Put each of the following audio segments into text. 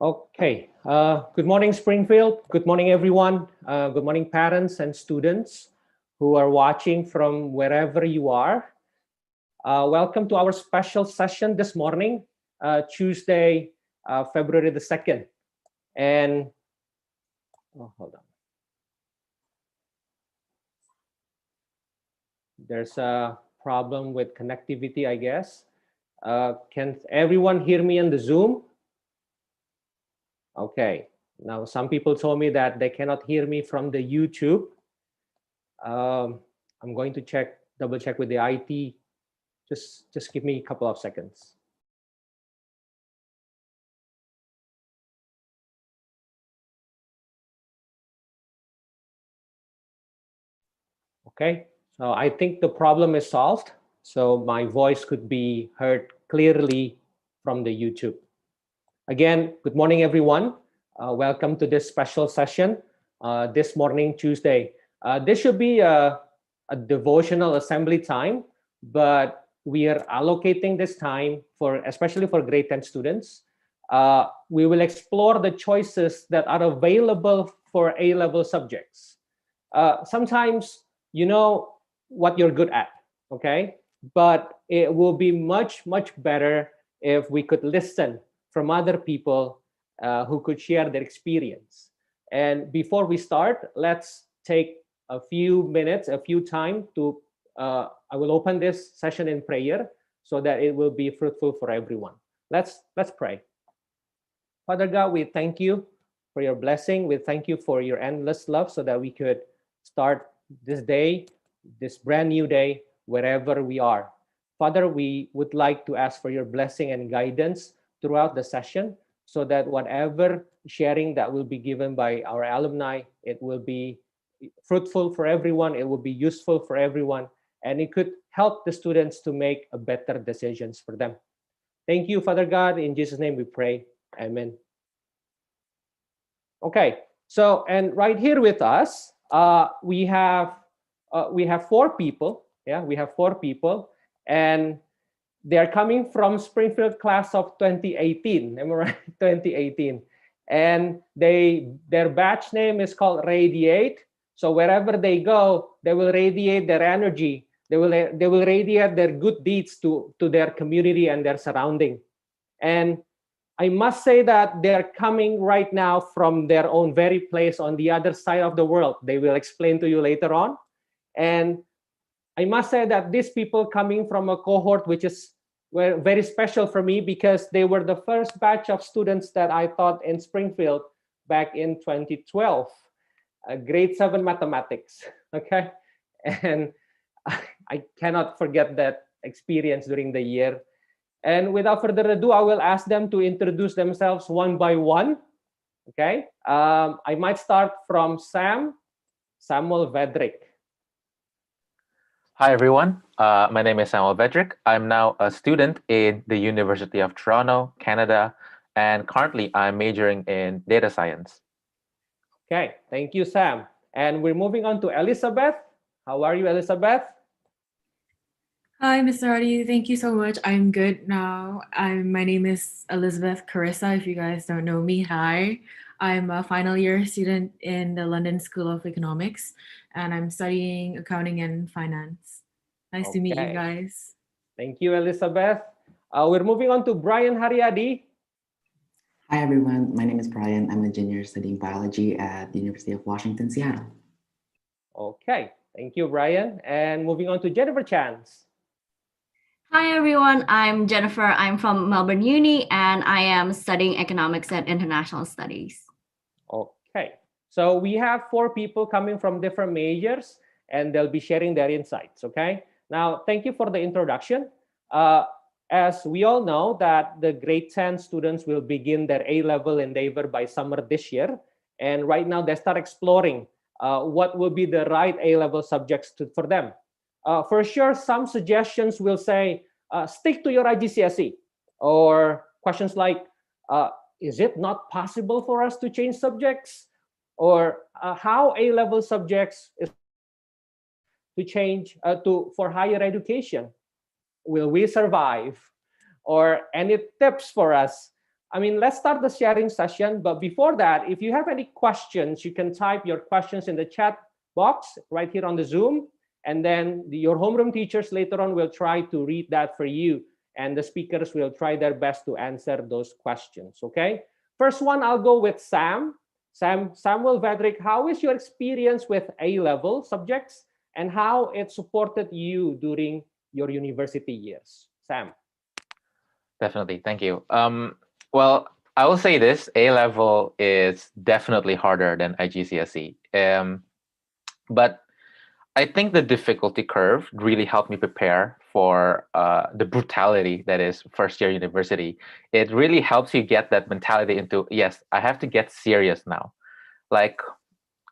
Okay. Good morning, Springfield. Good morning, everyone. Good morning, parents and students who are watching from wherever you are. Welcome to our special session this morning, Tuesday, February the 2nd. And, hold on. There's a problem with connectivity, I guess. Can everyone hear me on the Zoom? Okay. Now, some people told me that they cannot hear me from the YouTube. I'm going to double check with the IT. Just give me a couple of seconds. Okay, so I think the problem is solved. So my voice could be heard clearly from the YouTube. Again, good morning, everyone. Welcome to this special session this morning, Tuesday. This should be a devotional assembly time, but we are allocating this time especially for grade 10 students. We will explore the choices that are available for A-level subjects. Sometimes you know what you're good at, okay? But it will be much, much better if we could listen from other people who could share their experience. And before we start, let's take a few minutes, a few time to, I will open this session in prayer so that it will be fruitful for everyone. Let's pray. Father God, we thank you for your blessing. We thank you for your endless love so that we could start this day, this brand new day, wherever we are. Father, we would like to ask for your blessing and guidance throughout the session so that whatever sharing that will be given by our alumni, it will be fruitful for everyone, it will be useful for everyone, and it could help the students to make a better decisions for them. Thank you, Father God. In Jesus' name we pray. Amen. Okay, so and right here with us, we have four people. Yeah, we have four people, and they're coming from Springfield class of 2018. Am I right? 2018, and their batch name is called Radiate. So wherever they go, they will radiate their energy. They will radiate their good deeds to their community and their surrounding. And I must say that they're coming right now from their own very place on the other side of the world. They will explain to you later on. And I must say that these people coming from a cohort which is very special for me because they were the first batch of students that I taught in Springfield back in 2012, grade 7 mathematics. Okay, and I cannot forget that experience during the year. And without further ado, I will ask them to introduce themselves one by one. Okay, I might start from Samuel Vedrick. Hi, everyone. My name is Samuel Vedrick. I'm now a student in the University of Toronto, Canada, and currently I'm majoring in data science. Okay, thank you, Sam. And we're moving on to Elizabeth. How are you, Elizabeth? Hi, Mr. Hardy. Thank you so much. I'm good now. My name is Elizabeth Carissa. If you guys don't know me, hi. I'm a final year student in the London School of Economics, and I'm studying accounting and finance. Nice to meet you guys. Thank you, Elizabeth. We're moving on to Brian Haryadi. Hi, everyone. My name is Brian. I'm a junior studying biology at the University of Washington, Seattle. Okay, thank you, Brian. And moving on to Jennifer Chance. Hi, everyone. I'm Jennifer. I'm from Melbourne Uni, and I am studying economics and international studies. Okay, so we have four people coming from different majors, and they'll be sharing their insights, okay? Now, thank you for the introduction. As we all know that the grade 10 students will begin their A-level endeavor by summer this year. And right now they start exploring what will be the right A-level subjects for them. For sure, some suggestions will say, stick to your IGCSE, or questions like, is it not possible for us to change subjects? Or how A-level subjects is to change for higher education? Will we survive? Or any tips for us I mean, let's start the sharing session. But before that, if you have any questions, you can type your questions in the chat box right here on the Zoom. And then your homeroom teachers later on will try to read that for you. And the speakers will try their best to answer those questions, okay? First one, I'll go with Sam. Samuel Vedrick, how is your experience with A-level subjects and how it supported you during your university years? Sam. Definitely. Thank you. Well, I will say this, A-level is definitely harder than IGCSE. But I think the difficulty curve really helped me prepare for the brutality that is first-year university. It really helps you get that mentality into, yes, I have to get serious now. Like,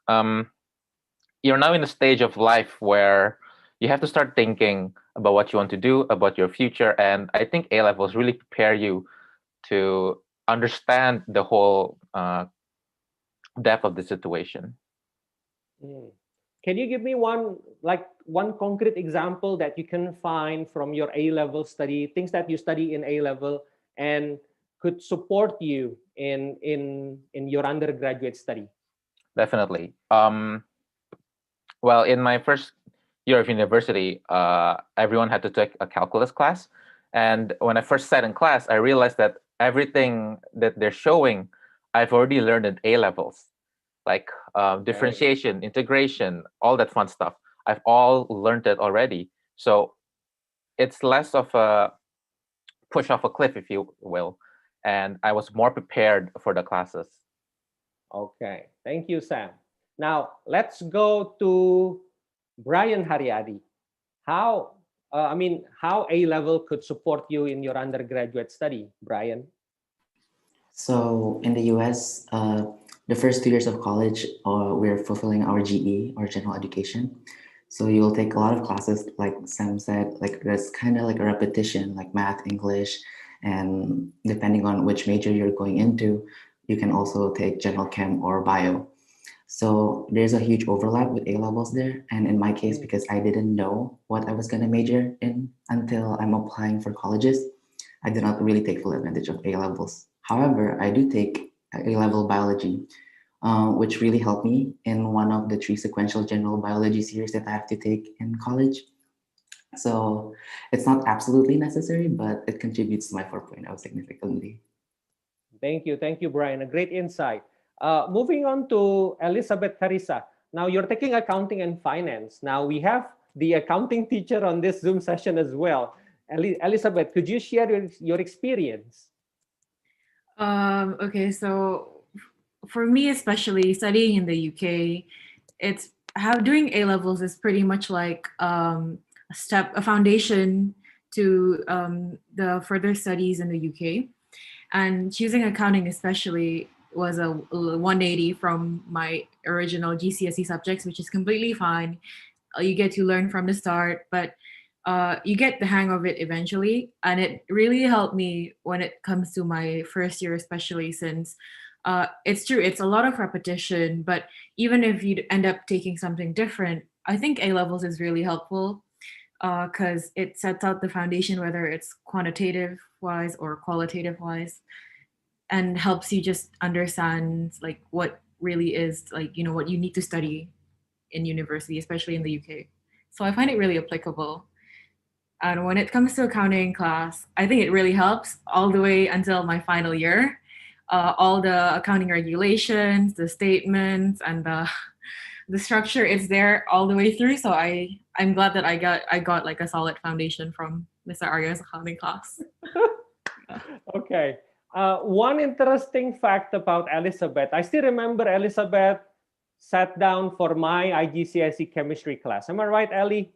you're now in a stage of life where you have to start thinking about what you want to do, about your future. And I think A-levels really prepare you to understand the whole depth of the situation. Can you give me one concrete example that you can find from your A-level study, things that you study in A-level and could support you in your undergraduate study? Definitely. Well, in my first year of university, everyone had to take a calculus class. And when I first sat in class, I realized that everything that they're showing, I've already learned in A-levels. Like differentiation, integration, all that fun stuff. I've all learned it already. So it's less of a push off a cliff, if you will. And I was more prepared for the classes. Okay, thank you, Sam. Now, let's go to Brian Hariadi. How A-level could support you in your undergraduate study, Brian? So in the US, the first 2 years of college, we're fulfilling our GE, or general education. So you'll take a lot of classes, like Sam said, like there's kind of like a repetition, like math, English, and depending on which major you're going into, you can also take general chem or bio. So there's a huge overlap with A-levels there. And in my case, because I didn't know what I was going to major in until I'm applying for colleges, I did not really take full advantage of A-levels. However, I do take A-level biology, which really helped me in one of the 3 sequential general biology series that I have to take in college. So it's not absolutely necessary, but it contributes to my 4.0 significantly. Thank you, Brian. A great insight. Moving on to Elizabeth Carissa. Now you're taking accounting and finance. Now we have the accounting teacher on this Zoom session as well. Elizabeth, could you share your experience? Okay, so for me, especially studying in the UK, it's doing A-levels is pretty much like a foundation to the further studies in the UK. And choosing accounting especially was a 180 from my original GCSE subjects, which is completely fine. You get to learn from the start, but you get the hang of it eventually. And it really helped me when it comes to my first year, especially since it's true, it's a lot of repetition, but even if you end up taking something different, I think A-levels is really helpful because it sets out the foundation, whether it's quantitative wise or qualitative wise, and helps you just understand like what really is like, you know, what you need to study in university, especially in the UK. So I find it really applicable. And when it comes to accounting class, I think it really helps all the way until my final year. All the accounting regulations, the statements, and the structure is there all the way through. So I'm glad that I got like a solid foundation from Mr. Arya's accounting class. Okay. One interesting fact about Elizabeth, I still remember Elizabeth sat down for my IGCSE chemistry class. Am I right, Ellie?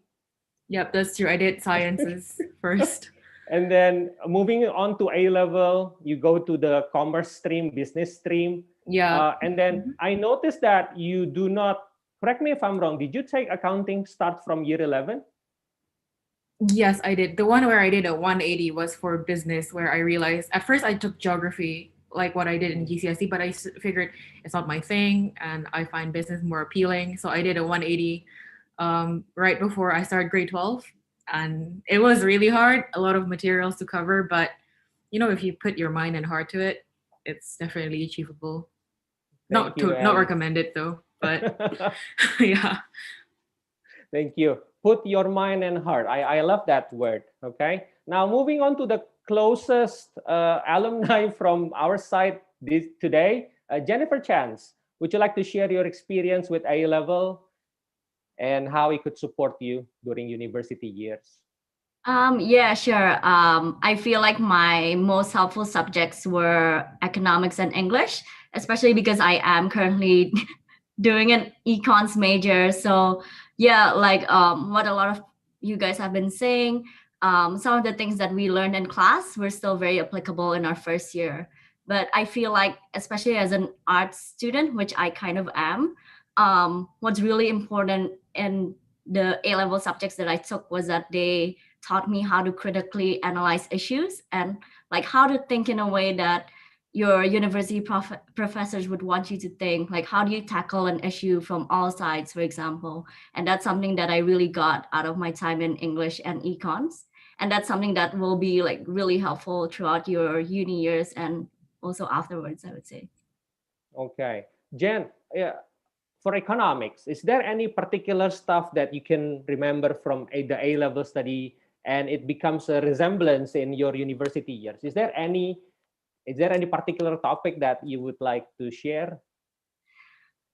Yep, that's true. I did sciences first. And then moving on to A-level, you go to the commerce stream, business stream. Yeah. And then I noticed that you do not, correct me if I'm wrong, did you take accounting start from year 11? Yes, I did. The one where I did a 180 was for business, where I realized at first I took geography, like what I did in GCSE, but I figured it's not my thing and I find business more appealing. So I did a 180 right before I started grade 12. And it was really hard, a lot of materials to cover, but you know, if you put your mind and heart to it, it's definitely achievable. Thank you, Not and recommended though, but yeah. thank you. Put your mind and heart. I love that word. Okay. Now, moving on to the closest alumni from our side today, Jennifer Chance. Would you like to share your experience with A level and how it could support you during university years? Yeah, sure. I feel like my most helpful subjects were economics and English, especially because I am currently doing an econs major. So yeah, like what a lot of you guys have been saying, some of the things that we learned in class were still very applicable in our first year. But I feel like, especially as an arts student, which I kind of am, what's really important in the A level subjects that I took was that they taught me how to critically analyze issues and like how to think in a way that your university professors would want you to think, like how do you tackle an issue from all sides, for example. And that's something that I really got out of my time in English and econs, and that's something that will be like really helpful throughout your uni years and also afterwards, I would say. Okay. Jen, yeah, for economics, is there any particular stuff that you can remember from the A level study and it becomes a resemblance in your university years? Is there any particular topic that you would like to share?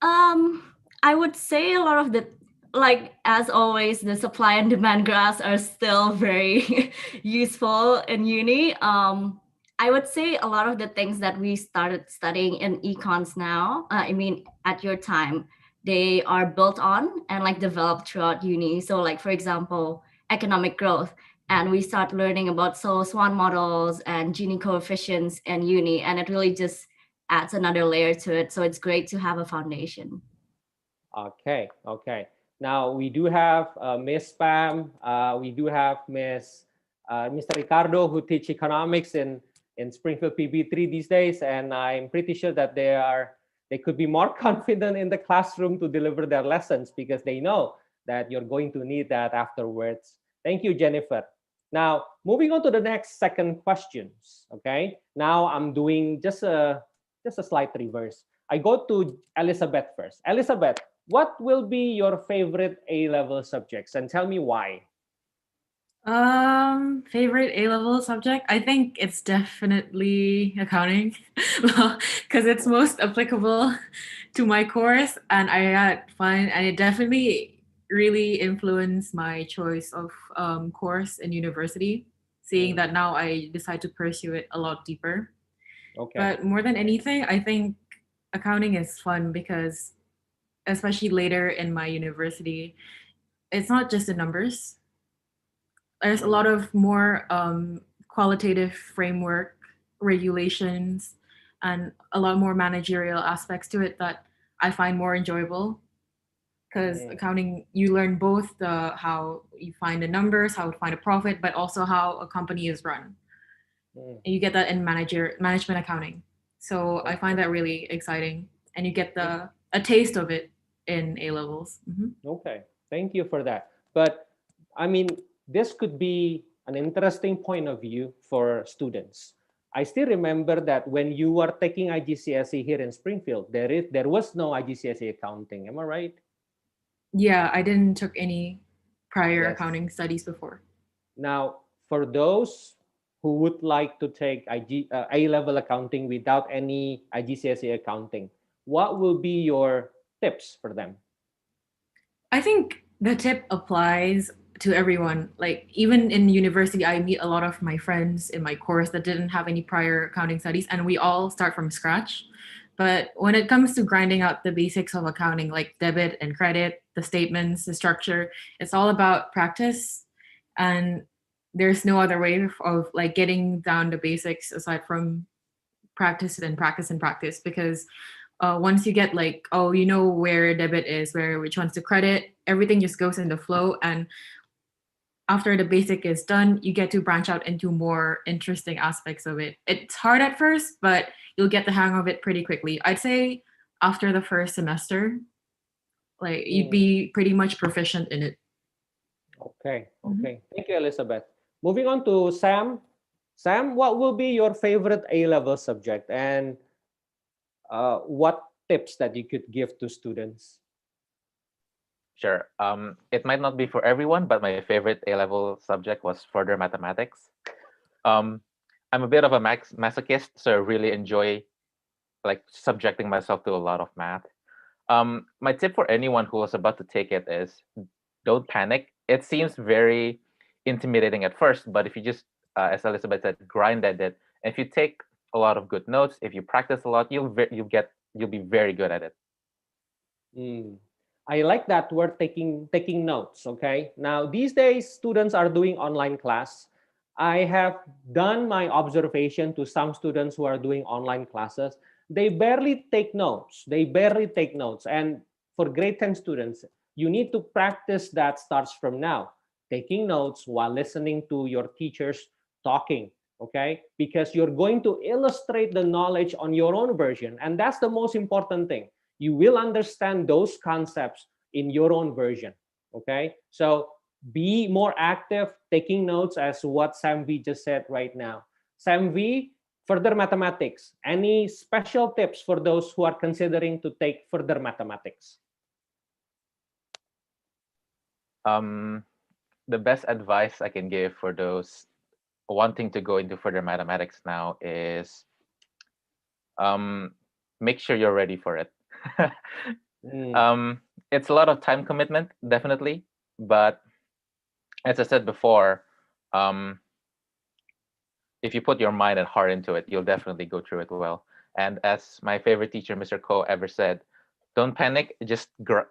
I would say a lot of the, like as always, the supply and demand graphs are still very useful in uni. I would say a lot of the things that we started studying in econs now, I mean, at your time, they are built on and like developed throughout uni. So like, for example, economic growth. And we start learning about Swan models and Gini coefficients in uni. And it really just adds another layer to it. So it's great to have a foundation. Okay, okay. Now we do have Miss Pam. We do have Mr. Ricardo who teach economics in Springfield PB3 these days, and I'm pretty sure that they could be more confident in the classroom to deliver their lessons because they know that you're going to need that afterwards. Thank you, Jennifer. Now, moving on to the next second questions. Okay. Now I'm doing just a slight reverse. I go to Elizabeth first. Elizabeth, what will be your favorite A-level subjects and tell me why? Favorite A-level subject? I think it's definitely accounting because it's most applicable to my course and I had fun and it definitely really influenced my choice of course in university, seeing that now I decide to pursue it a lot deeper. Okay. But more than anything, I think accounting is fun because especially later in my university, it's not just the numbers. There's a lot of more qualitative framework regulations and a lot more managerial aspects to it that I find more enjoyable because accounting you learn both the how you find the numbers, how to find a profit, but also how a company is run. You get that in management accounting. So I find that really exciting and you get a taste of it in A levels. Okay, thank you for that. But I mean, this could be an interesting point of view for students. I still remember that when you were taking IGCSE here in Springfield, there was no IGCSE accounting. Am I right? Yeah, I didn't took any prior accounting studies before. Now, for those who would like to take A-level accounting without any IGCSE accounting, what will be your tips for them? I think the tip applies to everyone. Like even in university, I meet a lot of my friends in my course that didn't have any prior accounting studies and we all start from scratch. But when it comes to grinding out the basics of accounting, like debit and credit, the statements, the structure, it's all about practice. And there's no other way of like getting down the basics aside from practice and practice and practice because once you get like, oh, you know where debit is, which one's the credit, everything just goes in the flow. And after the basic is done, you get to branch out into more interesting aspects of it. It's hard at first, but you'll get the hang of it pretty quickly. I'd say after the first semester, like you'd be pretty much proficient in it. Okay, okay. Thank you, Elizabeth. Moving on to Sam. Sam, what will be your favorite A-level subject, and what tips that you could give to students? Sure. It might not be for everyone, but my favorite A-level subject was further mathematics. I'm a bit of a masochist, so I really enjoy like subjecting myself to a lot of math. My tip for anyone who was about to take it is don't panic. It seems very intimidating at first, but if you just, as Elizabeth said, grind at it, and if you take a lot of good notes, if you practice a lot, you'll be very good at it. Mm. I like that word, taking notes. Okay. Now these days, students are doing online class. I have done my observation to some students who are doing online classes. They barely take notes. They barely take notes. And for grade 10 students, you need to practice that starts from now, taking notes while listening to your teachers talking. Okay. Because you're going to illustrate the knowledge on your own version. And that's the most important thing. You will understand those concepts in your own version. Okay. So be more active, taking notes, as what Sam V just said right now. Sam V, further mathematics. Any special tips for those who are considering to take further mathematics? The best advice I can give for those wanting to go into further mathematics now is make sure you're ready for it. It's a lot of time commitment, definitely, but as I said before, if you put your mind and heart into it, you'll definitely go through it well. And as my favorite teacher, Mr. Ko, ever said, don't panic, just draw.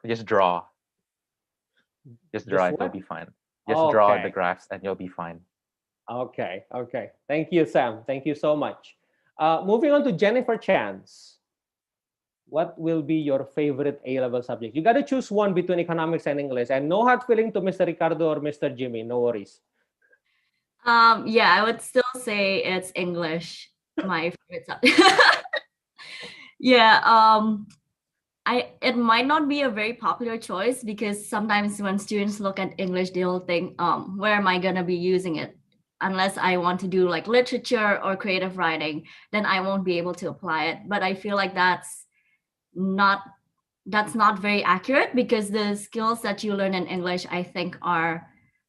Just draw it, you'll be fine. Just draw the graphs and you'll be fine. Okay. Thank you, Sam. Thank you so much. Moving on to Jennifer Chance. What will be your favorite A-level subject? You got to choose one between economics and English. And no hard feeling to Mr. Ricardo or Mr. Jimmy. No worries. Yeah, I would still say it's English, my favorite subject. Yeah, it might not be a very popular choice because sometimes when students look at English, they'll think, where am I gonna be using it? Unless I want to do like literature or creative writing, then I won't be able to apply it. But I feel like that's not very accurate because the skills that you learn in English, I think, are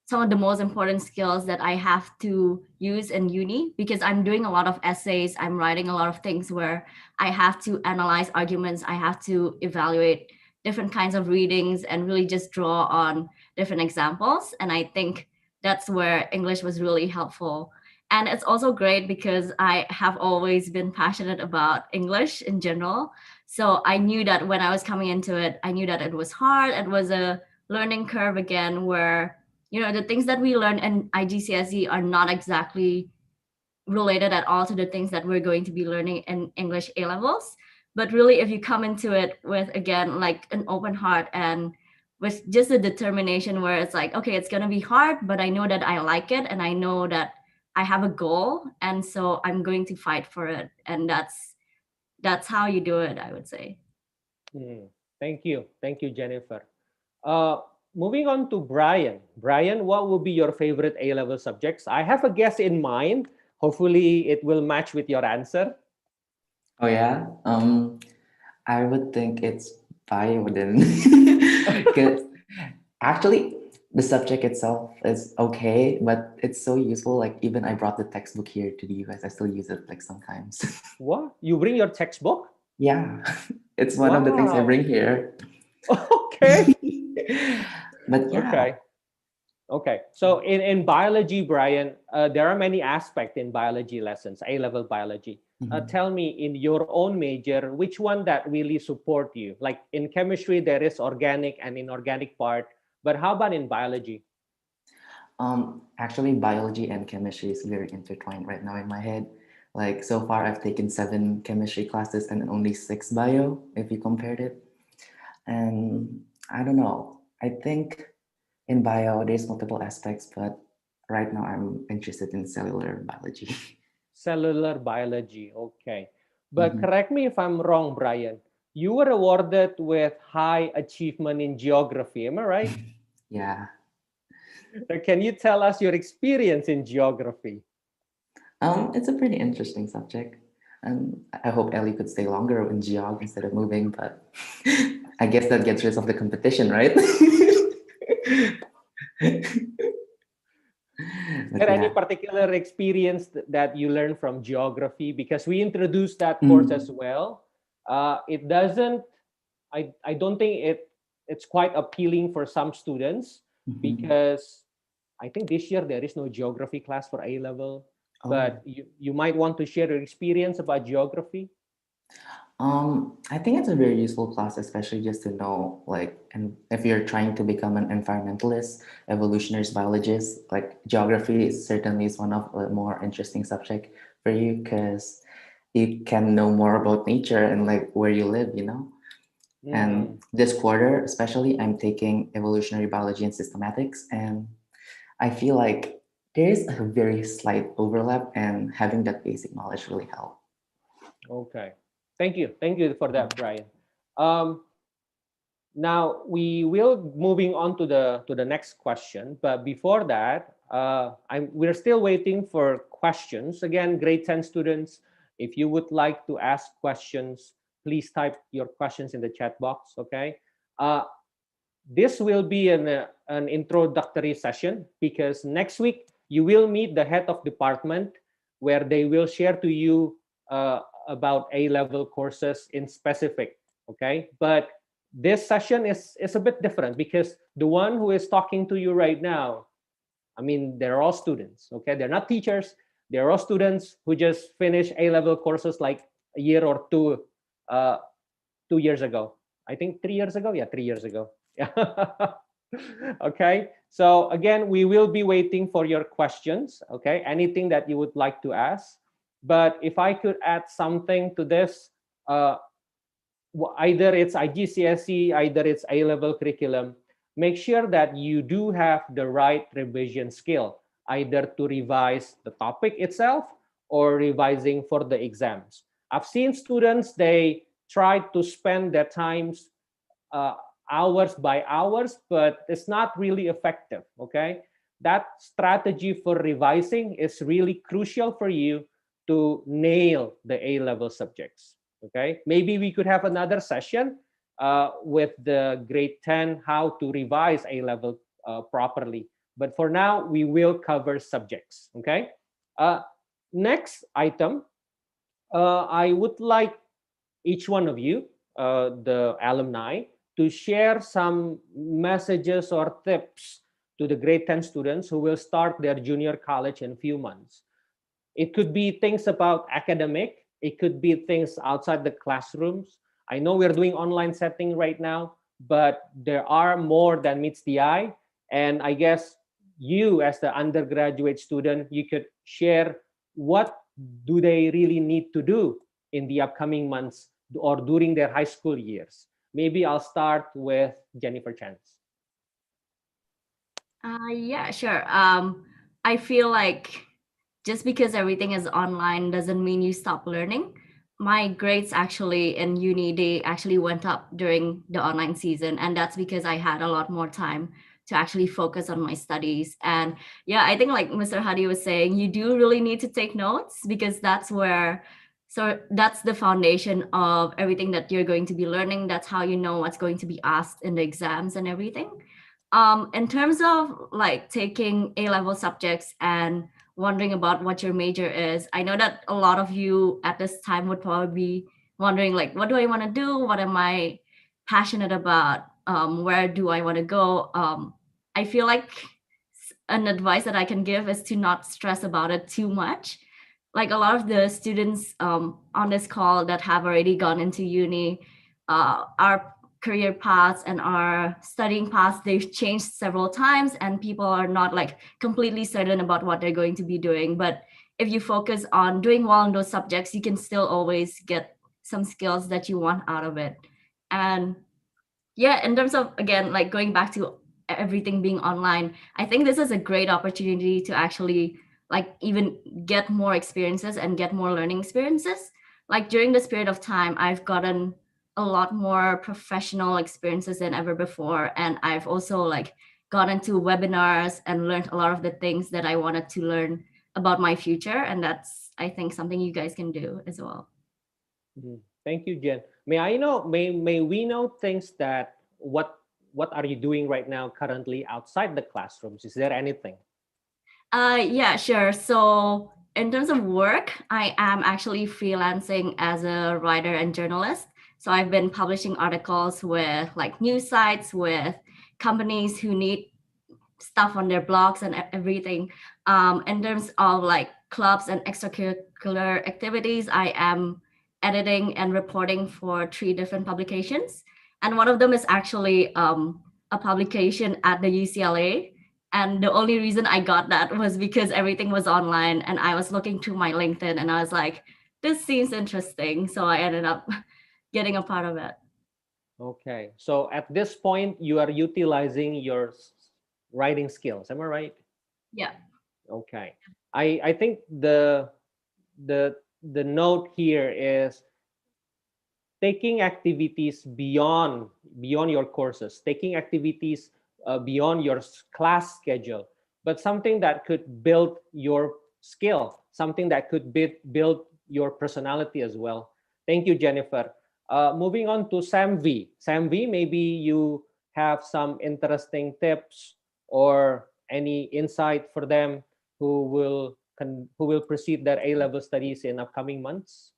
some of the most important skills that I have to use in uni because I'm doing a lot of essays, I'm writing a lot of things where I have to analyze arguments, I have to evaluate different kinds of readings and really just draw on different examples. And I think that's where English was really helpful. And it's also great because I have always been passionate about English in general. So I knew that when I was coming into it, I knew that it was hard. It was a learning curve again, where, the things that we learn in IGCSE are not exactly related at all to the things that we're going to be learning in English A levels. But really, if you come into it with, again, like an open heart and with just a determination where it's like, okay, it's going to be hard, but I know that I like it and I know that I have a goal. And so I'm going to fight for it. And that's how you do it, I would say. Thank you. Thank you, Jennifer. Moving on to Brian. Brian, what will be your favorite A-level subjects? I have a guess in mind. Hopefully, it will match with your answer. Oh, yeah? I would think it's bio then. Because actually, the subject itself is okay, but it's so useful. Like, even I brought the textbook here to the US. I still use it like sometimes. What? You bring your textbook? Yeah, it's one of the things I bring here. Okay. But yeah. Okay. So in biology, Brian, there are many aspects in biology lessons, A-level biology. Tell me, in your own major, which one that really support you? Like in chemistry, there is organic and inorganic part, but how about in biology? Actually, biology and chemistry is very intertwined right now in my head. Like so far, I've taken 7 chemistry classes and only 6 bio, if you compared it. And I don't know. I think in bio, there's multiple aspects, but right now I'm interested in cellular biology. Cellular biology, okay. But correct me if I'm wrong, Brian. You were awarded with high achievement in geography, am I right? Yeah. Can you tell us your experience in geography? It's a pretty interesting subject. And I hope Ellie could stay longer in geog instead of moving, but I guess that gets rid of the competition, right? Is But there any yeah. particular experience that you learned from geography? Because we introduced that course as well. It doesn't, I don't think it's quite appealing for some students Mhm. because I think this year there is no geography class for A level. Oh. But you might want to share your experience about geography. I think it's a very useful class, especially just to know, like, and if you're trying to become an environmentalist, evolutionary biologist, like geography is certainly is one of the more interesting subject for you because you can know more about nature and like where you live, you know. And this quarter, especially, I'm taking evolutionary biology and systematics, and I feel like there is a very slight overlap, and having that basic knowledge really helps. Okay. Thank you for that, Brian. Now we will moving on to the next question, but before that, we're still waiting for questions. Again, grade 10 students, if you would like to ask questions, please type your questions in the chat box. Okay. This will be an introductory session because next week you will meet the head of department where they will share to you about A-level courses in specific. Okay, but this session is a bit different because the one who is talking to you right now, I mean, they're all students. Okay, they're not teachers. They're all students who just finished A-level courses like a year or two, 2 years ago. I think 3 years ago. Yeah, 3 years ago. Yeah. Okay. So again, we will be waiting for your questions. Okay. Anything that you would like to ask. But if I could add something to this, either it's IGCSE, either it's A-level curriculum, make sure that you do have the right revision skill, either to revise the topic itself or revising for the exams. I've seen students, they try to spend their times hours by hours, but it's not really effective, okay? That strategy for revising is really crucial for you to nail the A-level subjects, okay? Maybe we could have another session with the grade 10, how to revise A-level properly. But for now, we will cover subjects, okay? Next item, I would like each one of you, the alumni, to share some messages or tips to the grade 10 students who will start their junior college in a few months. It could be things about academic. It could be things outside the classrooms. I know we're doing online setting right now, but there are more than meets the eye. And I guess you as the undergraduate student, you could share what do they really need to do in the upcoming months or during their high school years. Maybe I'll start with Jennifer Chance. Yeah, sure. I feel like just because everything is online doesn't mean you stop learning. My grades actually in uni, they actually went up during the online season. And that's because I had a lot more time to actually focus on my studies. And yeah, I think like Mr. Hadi was saying, you do really need to take notes because that's the foundation of everything that you're going to be learning. That's how you know what's going to be asked in the exams and everything. In terms of like taking A-level subjects and wondering about what your major is, I know that a lot of you at this time would probably be wondering like, what do I want to do? What am I passionate about? Where do I want to go? I feel like an advice that I can give is to not stress about it too much. Like a lot of the students on this call that have already gone into uni are career paths and our studying paths, they've changed several times and people are not like completely certain about what they're going to be doing. But if you focus on doing well in those subjects, you can still always get some skills that you want out of it. And yeah, in terms of, again, like going back to everything being online, I think this is a great opportunity to actually like even get more experiences and get more learning experiences. Like during this period of time, I've gotten a lot more professional experiences than ever before. And I've also like gone into webinars and learned a lot of the things that I wanted to learn about my future, and that's, I think, something you guys can do as well. Thank you, Jen. May we know things that what are you doing right now currently outside the classrooms? Is there anything? Yeah, sure. So in terms of work, I am actually freelancing as a writer and journalist. So I've been publishing articles with like news sites, with companies who need stuff on their blogs and everything. In terms of like clubs and extracurricular activities, I am editing and reporting for 3 different publications. And one of them is actually a publication at the UCLA. And the only reason I got that was because everything was online and I was looking through my LinkedIn and I was like, this seems interesting. So I ended up getting a part of it. Okay. So at this point, you are utilizing your writing skills. Am I right? Yeah. Okay. I think the note here is taking activities beyond your courses, taking activities beyond your class schedule, but something that could build your skill, something that could build your personality as well. Thank you, Jennifer. Moving on to Sam V. Sam V, maybe you have some interesting tips or any insight for them who will proceed their A-level studies in upcoming months.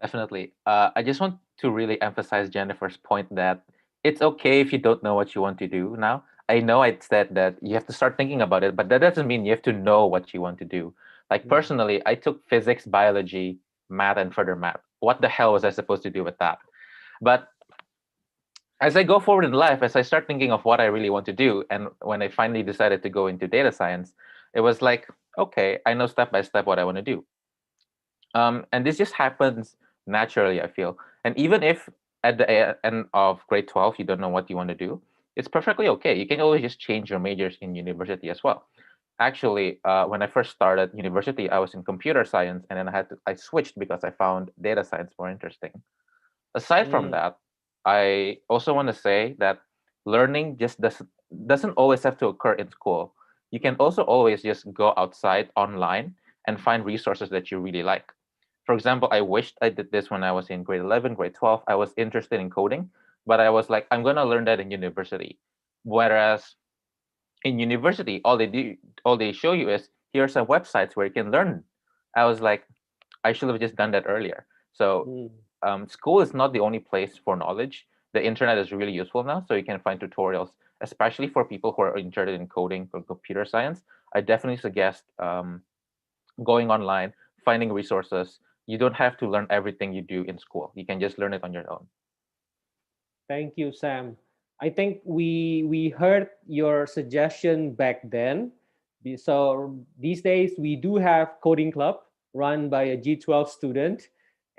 Definitely. I just want to really emphasize Jennifer's point that it's okay if you don't know what you want to do now. I know I said that you have to start thinking about it, but that doesn't mean you have to know what you want to do. Like personally, I took physics, biology, math, and further math. What the hell was I supposed to do with that? But as I go forward in life, as I start thinking of what I really want to do, and when I finally decided to go into data science, it was like, okay, I know step by step what I want to do. And this just happens naturally, I feel. And even if at the end of grade 12 you don't know what you want to do, it's perfectly okay. You can always just change your majors in university as well. Actually, when I first started university, I was in computer science, and then I switched because I found data science more interesting. Aside from that, I also want to say that learning just doesn't always have to occur in school. You can also always just go outside online and find resources that you really like. For example, I wished I did this when I was in grade 11, grade 12. I was interested in coding, but I was like, I'm going to learn that in university. Whereas in university, all they show you is here are some websites where you can learn. I was like, I should have just done that earlier. So school is not the only place for knowledge. The internet is really useful now, so you can find tutorials, especially for people who are interested in coding or computer science. I definitely suggest going online, finding resources. You don't have to learn everything you do in school. You can just learn it on your own. Thank you, Sam. I think we heard your suggestion back then. So these days we do have coding club run by a G12 student,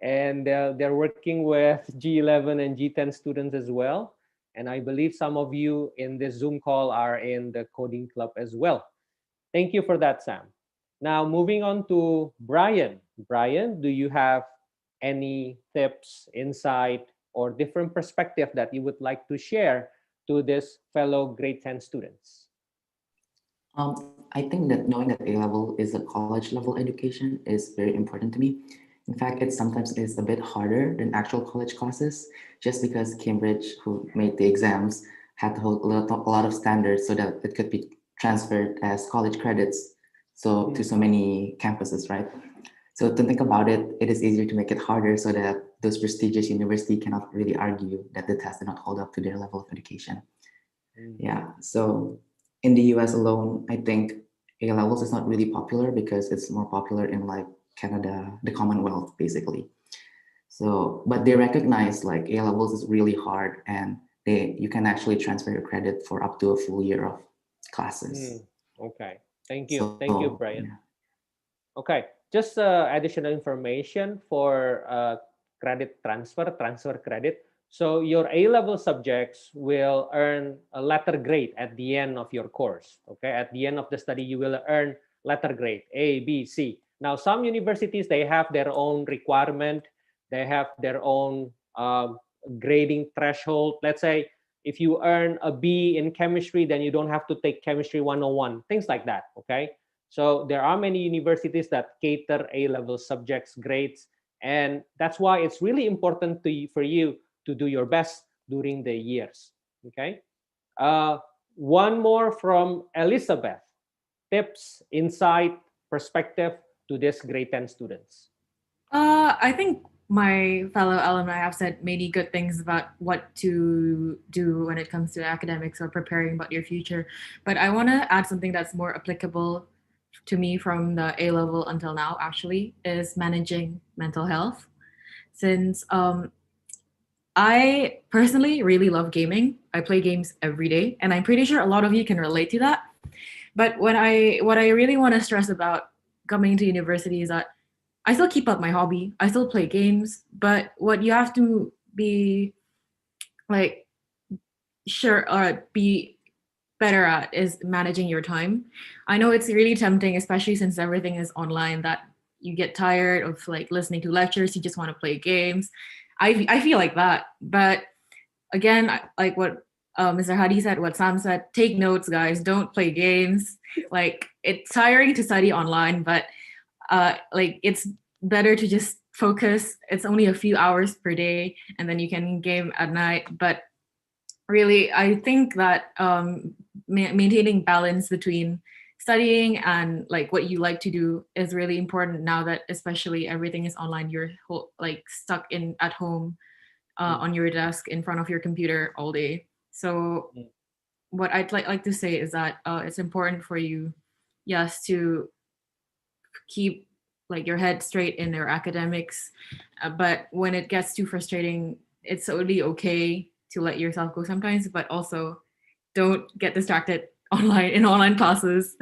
and they're working with G11 and G10 students as well. And I believe some of you in this Zoom call are in the coding club as well. Thank you for that, Sam. Now moving on to Brian. Brian, do you have any tips, insight, or different perspective that you would like to share to this fellow grade 10 students? I think that knowing that A level is a college level education is very important to me. In fact, it sometimes is a bit harder than actual college classes, just because Cambridge, who made the exams, had to hold a lot of standards so that it could be transferred as college credits to so many campuses, right? So to think about it, it is easier to make it harder so that those prestigious universities cannot really argue that the test did not hold up to their level of education. Yeah, so in the US alone, I think A levels is not really popular because it's more popular in like Canada, the Commonwealth, basically. So, but they recognize like A levels is really hard, and you can actually transfer your credit for up to a full year of classes. Okay, thank you, thank you, Brian. Yeah. Okay, just additional information for credit transfer credit. So your A-level subjects will earn a letter grade at the end of your course. Okay, at the end of the study, you will earn letter grade A, B, C. Now, some universities, they have their own requirement. They have their own grading threshold. Let's say if you earn a B in chemistry, then you don't have to take chemistry 101, things like that. Okay, So there are many universities that cater A-level subjects, grades, and that's why it's really important for you to do your best during the years. Okay. One more from Elizabeth. Tips, insight, perspective to this grade 10 students. I think my fellow alumni have said many good things about what to do when it comes to academics or preparing about your future. But I want to add something that's more applicable to me from the A level until now, actually, is managing mental health. Since I personally really love gaming, I play games every day, and I'm pretty sure a lot of you can relate to that. But what I really want to stress about coming to university is that I still keep up my hobby. I still play games, but what you have to be like sure or be better at is managing your time. I know it's really tempting, especially since everything is online, that you get tired of like listening to lectures, you just want to play games. I feel like that. But again, like what Mr. Hadi said, what Sam said, take notes, guys. Don't play games. Like it's tiring to study online, but like it's better to just focus. It's only a few hours per day, and then you can game at night. But really, I think that maintaining balance between studying and like what you like to do is really important now that especially everything is online. You're like stuck in at home on your desk in front of your computer all day. So what I'd like to say is that it's important for you, yes, to keep like your head straight in your academics, but when it gets too frustrating, it's totally okay to let yourself go sometimes, but also don't get distracted online classes.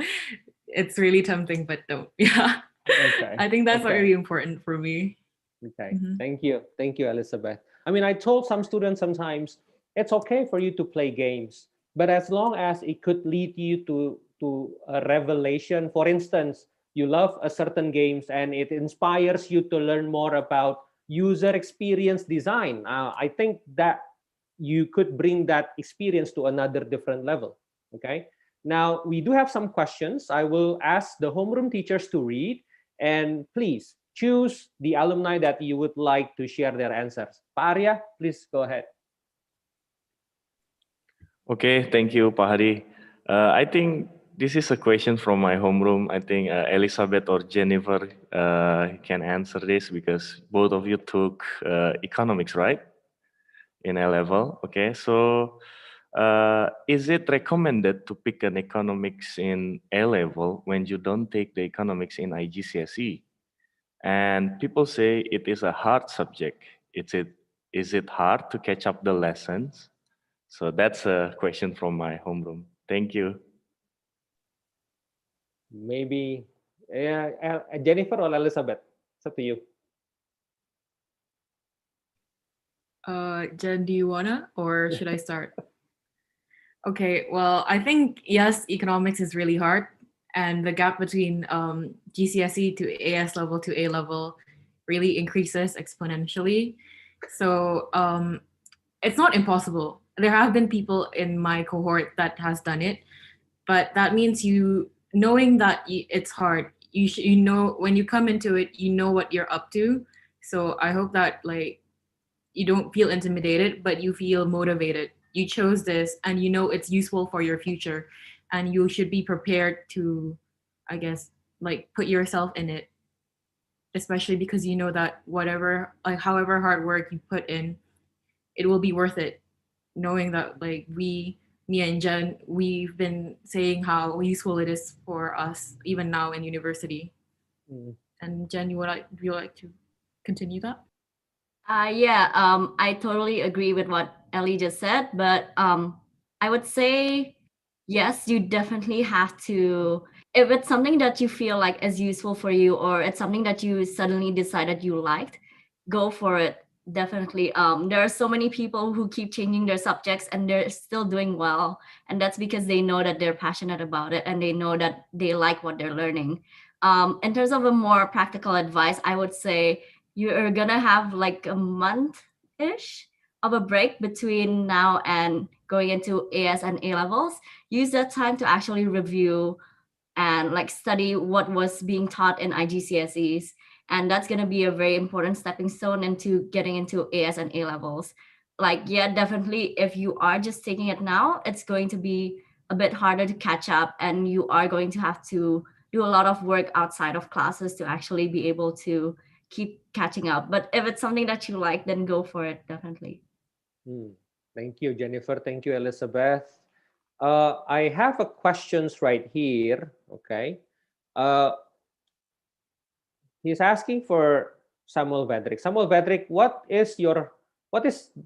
It's really tempting, but don't. Yeah. Okay. I think that's Okay. really important for me. Okay. Thank you, Elizabeth. I mean, I told some students sometimes it's okay for you to play games, but as long as it could lead you to a revelation. For instance, you love a certain games and it inspires you to learn more about user experience design. I think that you could bring that experience to another different level. Okay. Now we do have some questions. I will ask the homeroom teachers to read, and please choose the alumni that you would like to share their answers. Pak Arya, please go ahead. Okay, thank you, Pak Hadi. I think this is a question from my homeroom. I think Elizabeth or Jennifer can answer this because both of you took economics, right? In A level. Okay, so is it recommended to pick an economics in A level when you don't take the economics in IGCSE? And people say it is a hard subject. Is it hard to catch up the lessons? So that's a question from my homeroom. Thank you. Maybe Jennifer or Elizabeth. It's up to you. Jen, do you wanna, or should I start? Okay, well, I think yes, economics is really hard, and the gap between GCSE to AS level to A level really increases exponentially. So it's not impossible. There have been people in my cohort that has done it, but that means you knowing that it's hard. You know when you come into it, you know what you're up to. So I hope that like you don't feel intimidated, but you feel motivated. You chose this and you know it's useful for your future, and you should be prepared to, I guess, like put yourself in it, especially because you know that whatever, like however hard work you put in, it will be worth it. Knowing that like me and Jen, we've been saying how useful it is for us even now in university. And Jen, would you like to continue that? Yeah, I totally agree with what Ellie just said, but I would say yes, you definitely have to. If it's something that you feel like is useful for you, or it's something that you suddenly decided you liked, go for it. Definitely. There are so many people who keep changing their subjects and they're still doing well, and that's because they know that they're passionate about it and they know that they like what they're learning. In terms of a more practical advice, I would say you're gonna have like a month-ish of a break between now and going into AS and A levels. Use that time to actually review and like study what was being taught in IGCSEs. And that's going to be a very important stepping stone into getting into AS and A levels. Like, yeah, definitely if you are just taking it now, it's going to be a bit harder to catch up, and you are going to have to do a lot of work outside of classes to actually be able to keep catching up. But if it's something that you like, then go for it, definitely. Thank you, Jennifer. Thank you, Elizabeth. I have a questions right here. Okay. He's asking for Samuel Vedrick. Samuel Vedrick, what is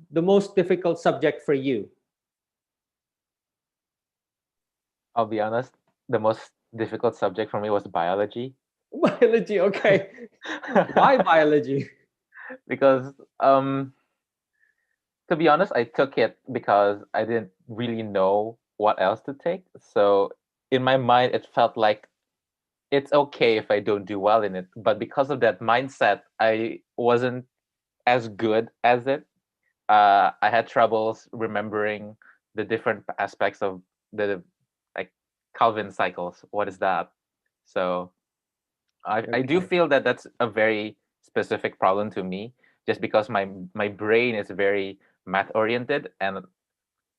the most difficult subject for you? I'll be honest, the most difficult subject for me was biology. Biology, okay. Why biology? Because to be honest, I took it because I didn't really know what else to take. So in my mind, it felt like it's okay if I don't do well in it. But because of that mindset, I wasn't as good as it. I had troubles remembering the different aspects of the like Calvin cycles. What is that? So I do Okay. feel that that's a very specific problem to me, just because my brain is very math oriented, and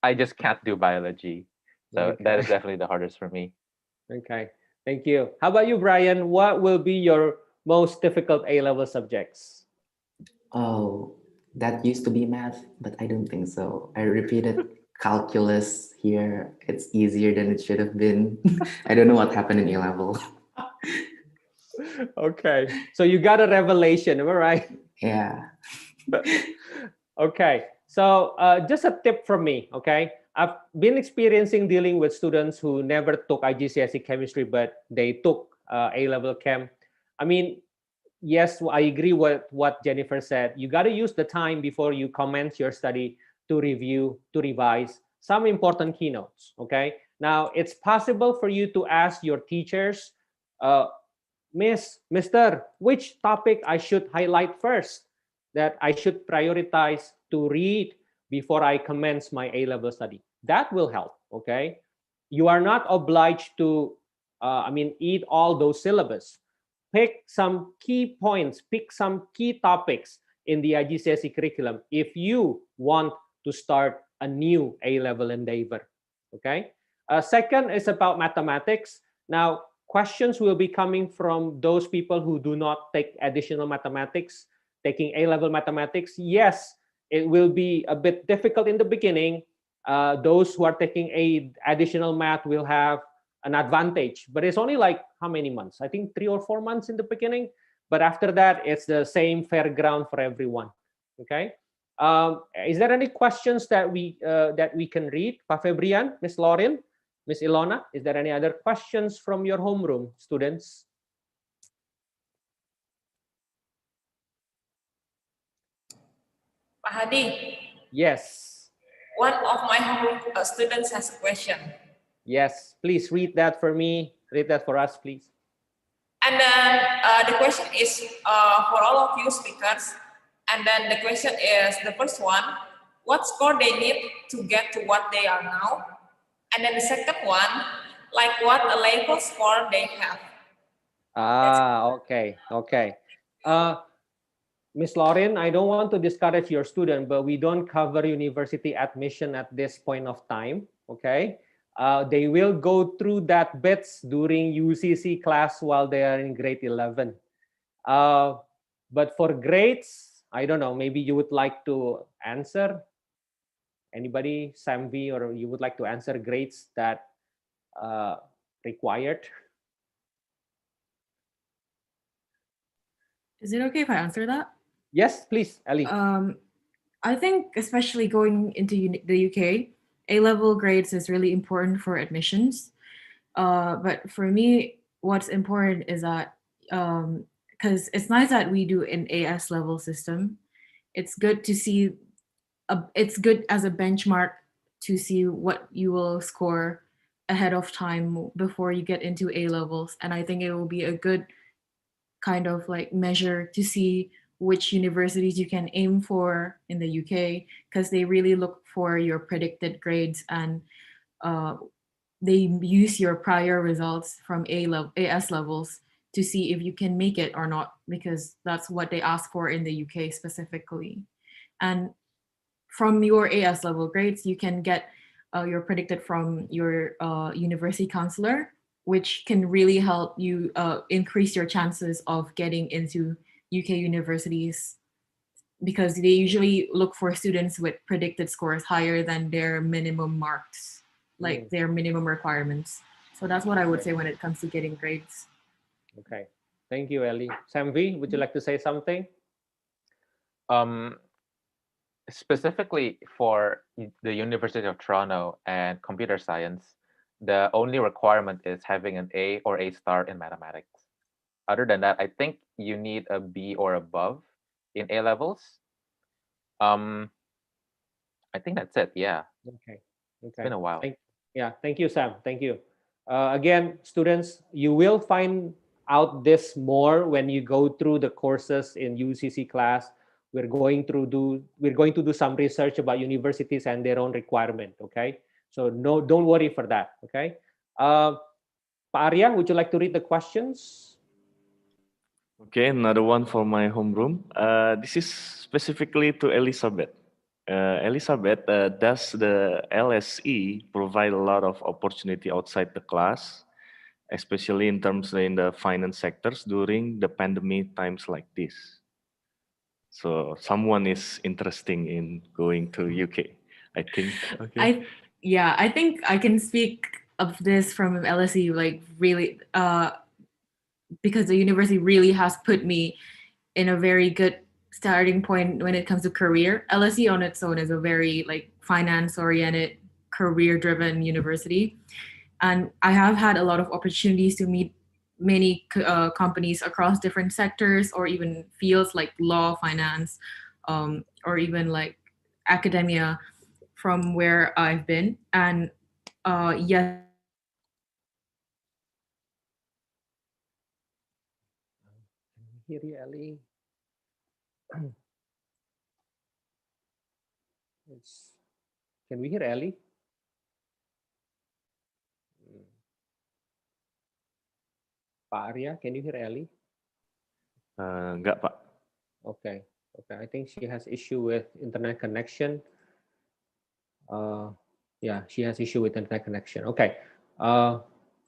I just can't do biology. So that is Okay. definitely the hardest for me. Okay. Thank you. How about you, Brian? What will be your most difficult A-level subjects? Oh, that used to be math, but I don't think so. I repeated calculus here. It's easier than it should have been. I don't know what happened in A level. Okay. So you got a revelation, am I right? Yeah. Okay. So just a tip from me, okay? I've been experiencing dealing with students who never took IGCSE chemistry, but they took A-level chem. I mean, yes, I agree with what Jennifer said. You got to use the time before you commence your study to review, to revise some important keynotes, okay? Now, it's possible for you to ask your teachers, Mister, which topic I should highlight first, that I should prioritize to read before I commence my A-level study. That will help, okay? You are not obliged to, eat all those syllabus. Pick some key points, pick some key topics in the IGCSE curriculum if you want to start a new A-level endeavor, okay? Second is about mathematics. Now, questions will be coming from those people who do not take additional mathematics, taking A-level mathematics. Yes, it will be a bit difficult in the beginning. Those who are taking additional math will have an advantage, but it's only like how many months? I think 3 or 4 months in the beginning. But after that, it's the same fair ground for everyone. Okay. Is there any questions that we can read? Pa Febrian, Miss Lauren, Miss Ilona, is there any other questions from your homeroom students? Pak Hadi. Yes. One of my homeroom students has a question. Yes, please read that for me. Read that for us, please. And then the question is for all of you speakers. And then the question is, the first one, what score they need to get to what they are now? And then the second one, like what a level score they have. Okay. Miss Lauren, I don't want to discourage your student, but we don't cover university admission at this point of time, okay? They will go through that bits during UCC class while they are in grade 11. But for grades, I don't know, maybe you would like to answer? Anybody, Samvi, or you would like to answer grades that required? Is it okay if I answer that? Yes, please, Ali. I think especially going into the UK, A-level grades is really important for admissions. But for me, what's important is that because it's nice that we do an AS level system. It's good to see. It's good as a benchmark to see what you will score ahead of time before you get into A levels, and I think it will be a good kind of like measure to see which universities you can aim for in the UK, because they really look for your predicted grades and they use your prior results from AS levels to see if you can make it or not, because that's what they ask for in the UK specifically. And from your AS level grades, you can get your predicted from your university counselor, which can really help you increase your chances of getting into UK universities, because they usually look for students with predicted scores higher than their minimum marks, like their minimum requirements. So that's what I would say when it comes to getting grades. Okay, thank you, Ellie. Samvi, would you like to say something? Specifically for the University of Toronto and computer science, the only requirement is having an A or A star in mathematics. Other than that, I think you need a B or above in A levels. I think that's it. Yeah. Okay. It's been a while. Thank you, Sam. Thank you. Again, students, you will find out this more when you go through the courses in UCC class. We're going to do some research about universities and their own requirement. Okay, so don't worry for that. Okay, Pak Arya, would you like to read the questions? Okay, another one for my homeroom. This is specifically to Elizabeth. Elizabeth, does the LSE provide a lot of opportunity outside the class, especially in the finance sectors during the pandemic times like this? So someone is interested in going to UK, I think. Okay. I think I can speak of this from LSE, like really, because the university really has put me in a very good starting point when it comes to career. LSE on its own is a very like finance oriented, career driven university. And I have had a lot of opportunities to meet many companies across different sectors or even fields like law, finance, or even like academia from where I've been. And yes, Hear you, Ellie. Can we hear Ellie? Pak Arya, can you hear Ellie? Enggak, Pak. Okay. I think she has issue with internet connection. Yeah, she has issue with internet connection. Okay.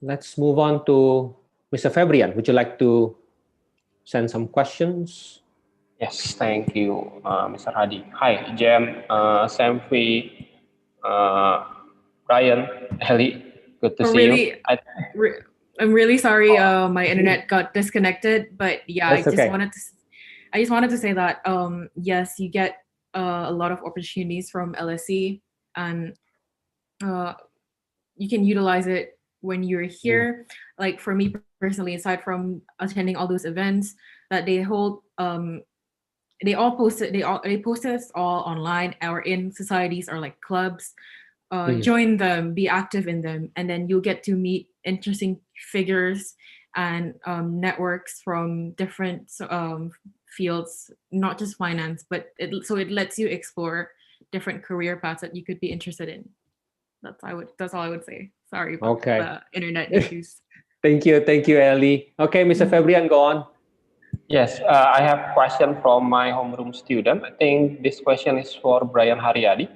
Let's move on to Mr. Fabrian. Would you like to send some questions? Yes, thank you, Mr. Hadi. Hi, Jem, Samfi, Brian, Ellie. Good to see you. I'm really sorry. My internet got disconnected, but yeah, That's okay. I just wanted to say that yes, you get a lot of opportunities from LSE, and you can utilize it when you're here. Like for me personally, aside from attending all those events that they hold, they post us all online or in societies or like clubs. Join them, be active in them, and then you'll get to meet interesting figures and networks from different fields, not just finance, but it lets you explore different career paths that you could be interested in. That's all I would say. Sorry about the internet issues. Thank you, Ellie. Okay, Mr. Fabrian, go on. Yes, I have a question from my homeroom student. I think this question is for Brian Haryadi.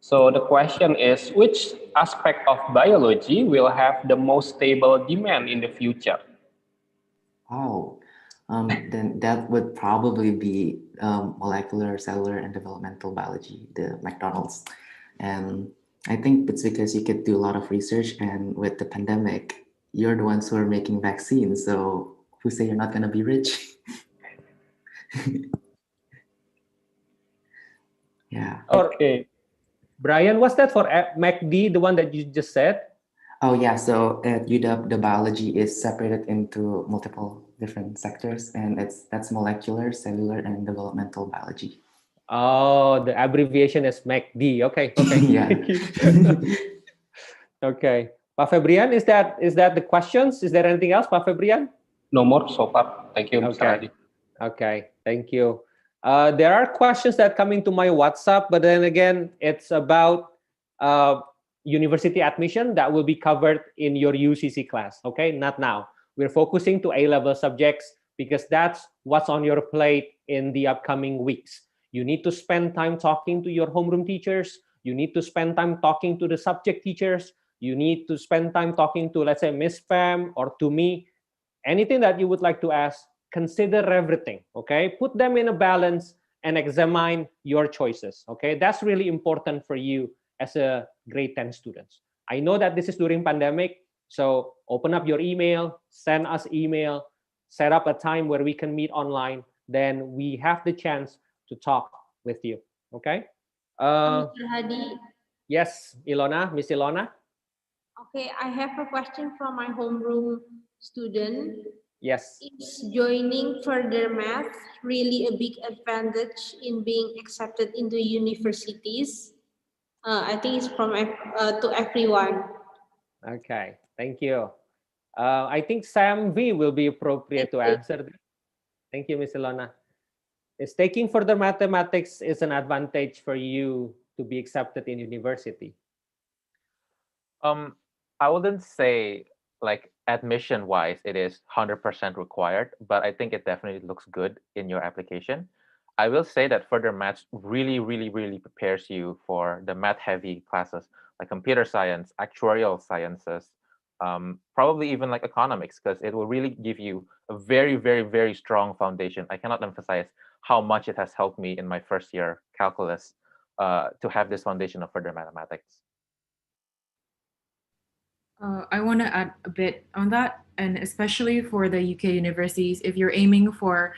So the question is, which aspect of biology will have the most stable demand in the future? Then that would probably be molecular, cellular, and developmental biology, the McDonald's. And I think it's because you could do a lot of research, and with the pandemic, you're the ones who are making vaccines. So who say you're not going to be rich? Yeah. Okay. Brian, what's that for MACD, the one that you just said? Oh yeah, so at UW, the biology is separated into multiple different sectors, and that's molecular, cellular, and developmental biology. Oh, the abbreviation is MACD. Okay. Yeah. Okay. Pak Fabrian, is that the questions? Is there anything else, Pak Fabrian? No more so far. Thank you, Mr. Hadi. Okay, thank you. There are questions that come into my WhatsApp, but then again, it's about university admission, that will be covered in your UCC class, okay? Not now. We're focusing to A-level subjects because that's what's on your plate in the upcoming weeks. You need to spend time talking to your homeroom teachers. You need to spend time talking to the subject teachers. You need to spend time talking to, let's say, Miss Pam or to me. Anything that you would like to ask, consider everything, okay? Put them in a balance and examine your choices, okay? That's really important for you as a grade 10 students. I know that this is during pandemic, so open up your email, send us email, set up a time where we can meet online, then we have the chance to talk with you, okay? Mr. Hadi, Yes, Ilona, Miss Ilona? okay, I have a question from my homeroom student. Yes. Is joining further math really a big advantage in being accepted into universities? I think it's from to everyone. Okay, thank you. I think Sam V will be appropriate to answer this. Thank you, Miss Ilona. Is taking further mathematics is an advantage for you to be accepted in university? I wouldn't say like admission wise it is 100% required, but I think it definitely looks good in your application. I will say that further maths really prepares you for the math heavy classes like computer science, actuarial sciences, probably even like economics, because it will really give you a very strong foundation. I cannot emphasize how much it has helped me in my first year calculus to have this foundation of further mathematics. I want to add a bit on that, and especially for the UK universities, if you're aiming for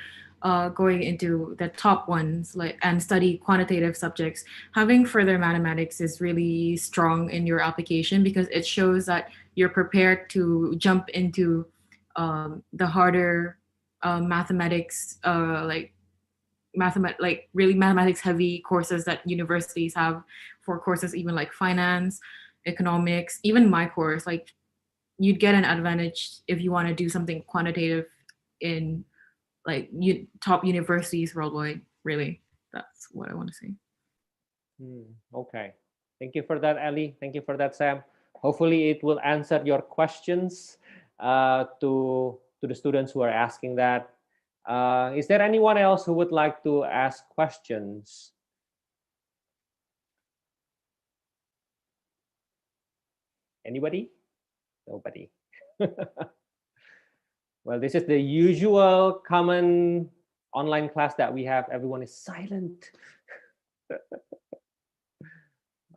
going into the top ones and study quantitative subjects, having further mathematics is really strong in your application because it shows that you're prepared to jump into the harder mathematics, like really mathematics heavy courses that universities have, for courses even like finance, economics, even my course. Like, you'd get an advantage if you want to do something quantitative in like top universities worldwide. Really, that's what I want to say. Okay, thank you for that, Ali. Thank you for that, Sam. Hopefully it will answer your questions to the students who are asking that. Is there anyone else who would like to ask questions? Anybody? Nobody. Well, this is the usual common online class that we have. Everyone is silent.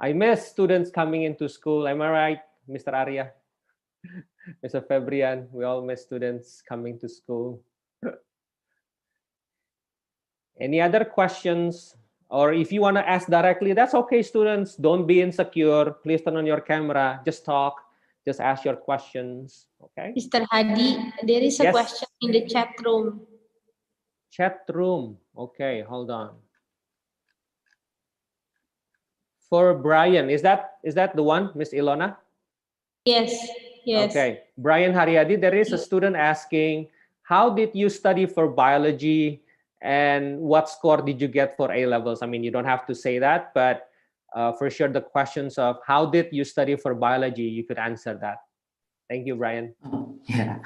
I miss students coming into school. Am I right, Mr. Arya? Mr. Febrian, we all miss students coming to school. Any other questions? Or if you want to ask directly, that's okay, students. Don't be insecure. Please turn on your camera. Just talk. Just ask your questions, okay? Mr. Hadi, there is a question in the chat room. Chat room. Okay, hold on. For Brian, is that the one, Miss Ilona? Yes, yes. Okay, Brian Haryadi, there is a student asking, how did you study for biology and what score did you get for A-levels? I mean, you don't have to say that, but for sure the questions of how did you study for biology, you could answer that. Thank you, Brian. Yeah.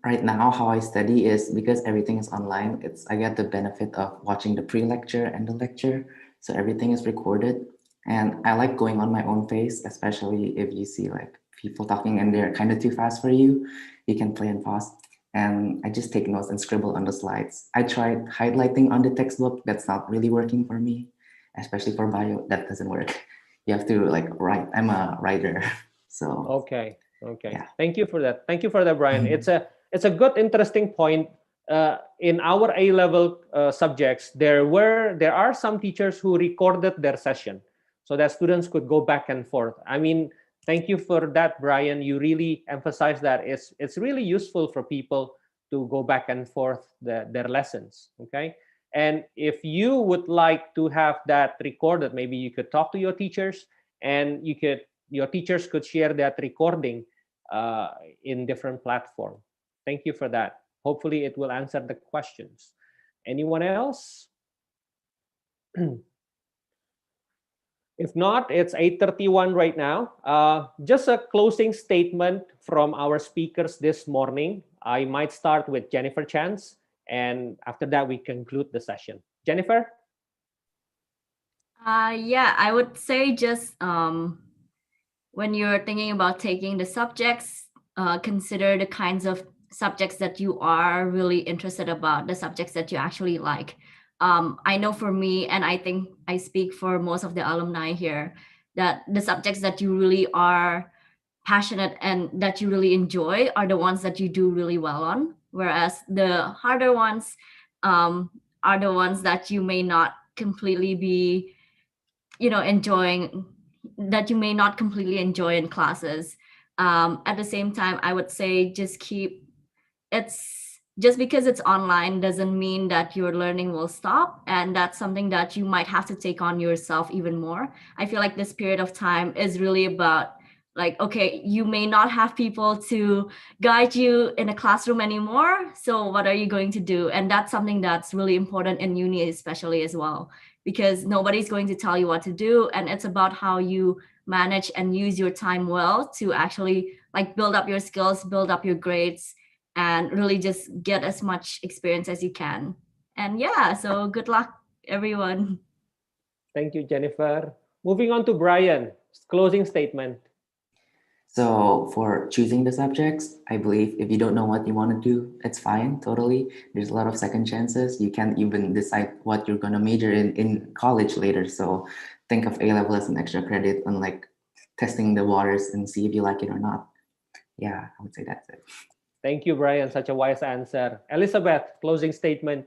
Right now, how I study is because everything is online. I get the benefit of watching the pre-lecture and the lecture. So everything is recorded. And I like going on my own pace, especially if you see like people talking and they're kind of too fast for you. You can play and pause. And I just take notes and scribble on the slides. I tried highlighting on the textbook. That's not really working for me, especially for bio. That doesn't work. You have to like write. I'm a writer, so. Okay. Yeah. Thank you for that. Thank you for that, Brian. It's a good, interesting point. In our A-level subjects, there are some teachers who recorded their session so that students could go back and forth. I mean, thank you for that, Brian. You really emphasize that it's really useful for people to go back and forth their lessons, okay? And if you would like to have that recorded, maybe you could talk to your teachers and your teachers could share that recording in different platforms. Thank you for that. Hopefully it will answer the questions. Anyone else? If not, it's 8:31 right now. Just a closing statement from our speakers this morning. I might start with Jennifer Chance, and after that, we conclude the session. Jennifer? Yeah, I would say just when you're thinking about taking the subjects, consider the kinds of subjects that you are really interested about, the subjects that you actually like. I know for me, and I think I speak for most of the alumni here, that the subjects that you really are passionate and that you really enjoy are the ones that you do really well on, whereas the harder ones are the ones that you may not completely be, enjoying, that you may not completely enjoy in classes. At the same time, I would say just because it's online doesn't mean that your learning will stop, and that's something that you might have to take on yourself even more. I feel like this period of time is really about, like, okay, you may not have people to guide you in a classroom anymore, so what are you going to do? And that's something that's really important in uni especially as well, because nobody's going to tell you what to do, and it's about how you manage and use your time well to actually like build up your skills, build up your grades, and really just get as much experience as you can. And yeah, so good luck, everyone. Thank you, Jennifer. Moving on to Brian, closing statement. So for choosing the subjects, I believe if you don't know what you want to do, it's fine, totally. There's a lot of second chances. You can't even decide what you're going to major in college later. So think of A-level as an extra credit and like testing the waters and see if you like it or not. Yeah, I would say that's it. Thank you, Brian. Such a wise answer. Elizabeth, closing statement.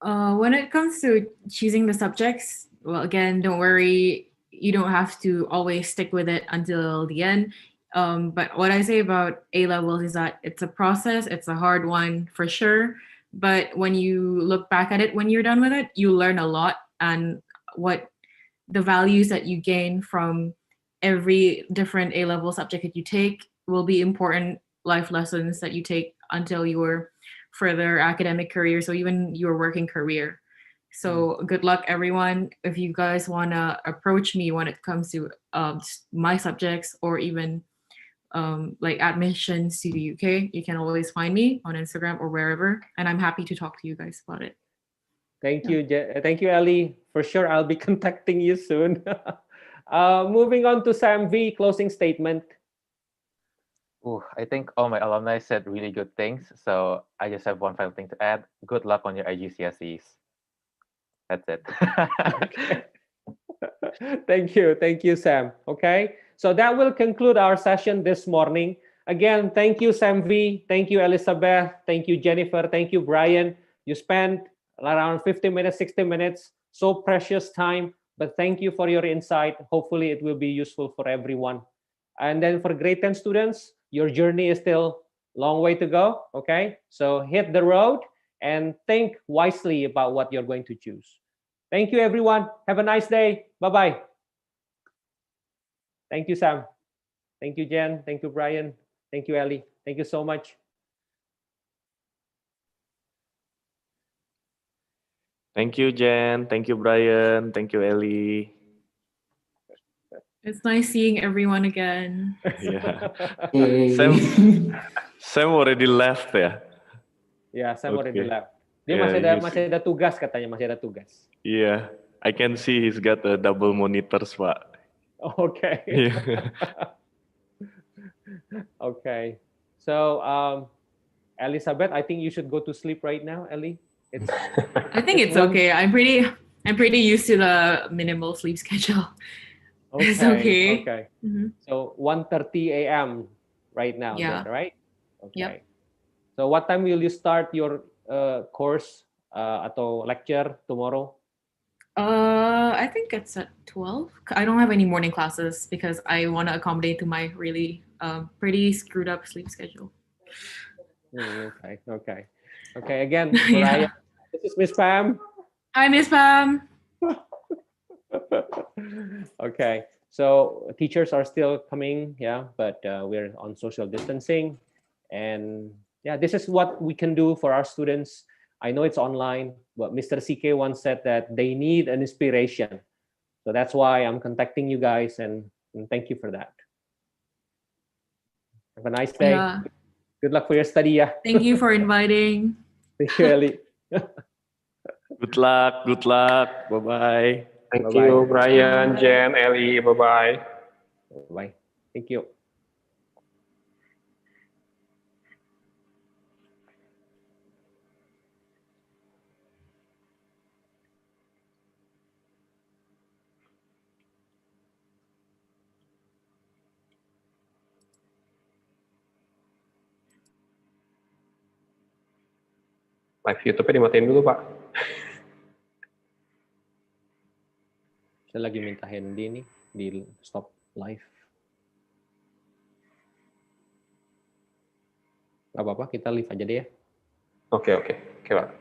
When it comes to choosing the subjects, well, again, don't worry. You don't have to always stick with it until the end. But what I say about A levels is that it's a process. It's a hard one for sure. But when you look back at it, when you're done with it, you learn a lot, and what the values that you gain from every different A level subject that you take will be important life lessons that you take until your further academic career, so even your working career. So good luck, everyone. If you guys want to approach me when it comes to my subjects, or even like admissions to the UK, you can always find me on Instagram or wherever, and I'm happy to talk to you guys about it. Thank you, thank you, Ellie. For sure, I'll be contacting you soon. Moving on to Sam V, closing statement. Ooh, I think all my alumni said really good things, so I just have one final thing to add. Good luck on your IGCSEs. That's it. Okay. Thank you, Sam. Okay, so that will conclude our session this morning. Again, thank you, Sam V. Thank you, Elizabeth. Thank you, Jennifer. Thank you, Brian. You spent around 50 minutes, 60 minutes, so precious time, but thank you for your insight. Hopefully it will be useful for everyone. And then for grade 10 students, your journey is still a long way to go, okay? So hit the road and think wisely about what you're going to choose. Thank you, everyone. Have a nice day. Bye-bye. Thank you, Sam. Thank you, Jen. Thank you, Brian. Thank you, Ellie. Thank you so much. Thank you, Jen. Thank you, Brian. Thank you, Ellie. It's nice seeing everyone again. Yeah. Yay. Sam already left ya. Yeah, Sam already Okay. left. Dia Yeah, masih ada tugas katanya, masih ada tugas. Yeah, I can see he's got a double monitors, Pak. Okay. Yeah. Okay. So, Elizabeth, I think you should go to sleep right now, Ellie. It's I think it's okay. I'm pretty used to the minimal sleep schedule. It's okay. Okay. Mhm. So 1:30 a.m. right now, Yeah. there, right? Okay. Yep. So what time will you start your course atau lecture tomorrow? I think it's at 12. I don't have any morning classes because I want to accommodate to my really pretty screwed up sleep schedule. Okay. Again, Yeah. Brian, this is Miss Pam. Hi, Miss Pam. Okay, so teachers are still coming, yeah, but we're on social distancing, and yeah, this is what we can do for our students. I know it's online, but Mr. CK once said that they need an inspiration. So that's why I'm contacting you guys, and thank you for that. Have a nice day. Yeah. Good luck for your study. Yeah. Thank you for inviting. Thank you, Ellie. Good luck. Good luck. Bye-bye. Thank Bye-bye. you, Brian, Jen, Ellie. Bye-bye. Bye. Thank you. Live YouTube-nya dimatiin dulu, Pak. Saya lagi minta Handy nih di stop live. Gak apa-apa, kita live aja deh ya. Oke, Pak.